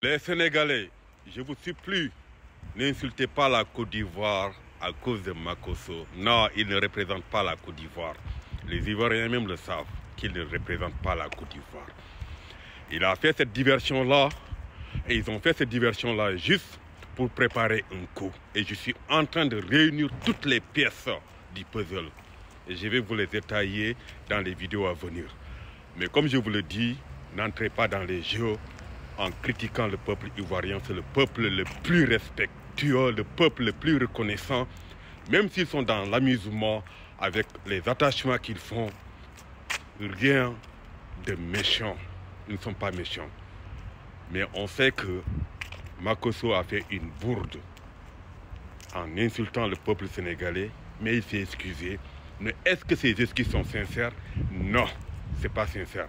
Les Sénégalais, je vous supplie, n'insultez pas la Côte d'Ivoire à cause de Makosso. Non, il ne représente pas la Côte d'Ivoire. Les Ivoiriens même le savent qu'il ne représente pas la Côte d'Ivoire. Il a fait cette diversion-là, et ils ont fait cette diversion-là juste pour préparer un coup. Et je suis en train de réunir toutes les pièces du puzzle. Et je vais vous les détailler dans les vidéos à venir. Mais comme je vous le dis, n'entrez pas dans les jeux en critiquant le peuple ivoirien. C'est le peuple le plus respectueux, le peuple le plus reconnaissant. Même s'ils sont dans l'amusement, avec les attachements qu'ils font, rien de méchant. Ils ne sont pas méchants. Mais on sait que Makosso a fait une bourde en insultant le peuple sénégalais, mais il s'est excusé. Mais est-ce que ces excuses sont sincères? Non, c'est pas sincère.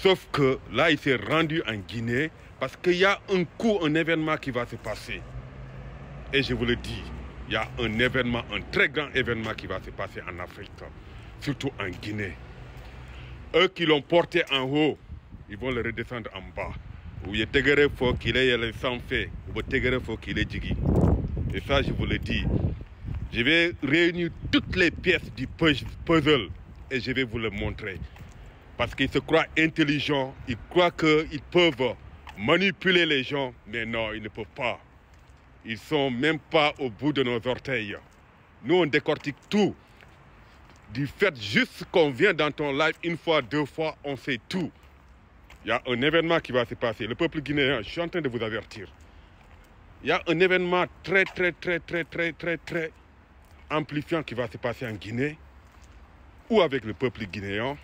Sauf que là, il s'est rendu en Guinée parce qu'il y a un coup, un événement qui va se passer. Et je vous le dis, il y a un événement, un très grand événement qui va se passer en Afrique, surtout en Guinée. Eux qui l'ont porté en haut, ils vont le redescendre en bas. Ou il est faut qu'il ait le sang fait, ou il faut qu'il ait djigui. Et ça, je vous le dis. Je vais réunir toutes les pièces du puzzle et je vais vous le montrer. Parce qu'ils se croient intelligents, ils croient qu'ils peuvent manipuler les gens, mais non, ils ne peuvent pas. Ils ne sont même pas au bout de nos orteils. Nous, on décortique tout. Du fait juste qu'on vient dans ton live une fois, deux fois, on sait tout. Il y a un événement qui va se passer. Le peuple guinéen, je suis en train de vous avertir. Il y a un événement très amplifiant qui va se passer en Guinée ou avec le peuple guinéen.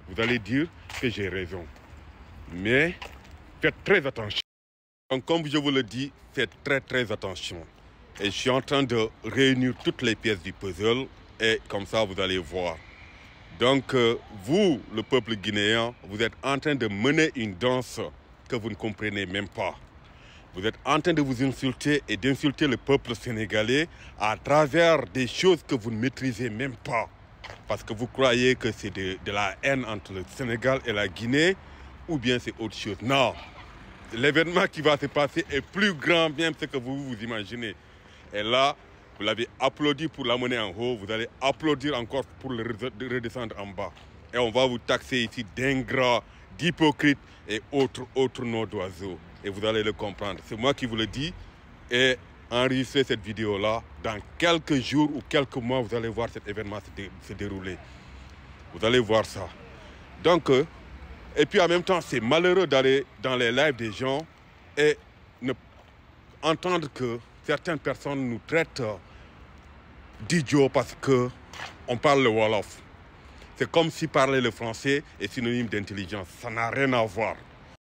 Vous allez dire que j'ai raison. Mais faites très attention. Donc, comme je vous le dis, faites très attention. Et je suis en train de réunir toutes les pièces du puzzle et comme ça, vous allez voir. Donc, vous, le peuple guinéen, vous êtes en train de mener une danse que vous ne comprenez même pas. Vous êtes en train de vous insulter et d'insulter le peuple sénégalais à travers des choses que vous ne maîtrisez même pas. Parce que vous croyez que c'est de la haine entre le Sénégal et la Guinée, ou bien c'est autre chose. Non, l'événement qui va se passer est plus grand bien que ce que vous vous imaginez. Et là, vous l'avez applaudi pour l'amener en haut, vous allez applaudir encore pour le redescendre en bas. Et on va vous taxer ici d'ingrats, d'hypocrites et autres noms d'oiseaux. Et vous allez le comprendre. C'est moi qui vous le dis. Et enregistrez cette vidéo-là. Dans quelques jours ou quelques mois, vous allez voir cet événement se dérouler. Vous allez voir ça. Donc, et puis en même temps, c'est malheureux d'aller dans les lives des gens et entendre que certaines personnes nous traitent d'idiots parce qu'on parle le Wolof. C'est comme si parler le français est synonyme d'intelligence. Ça n'a rien à voir.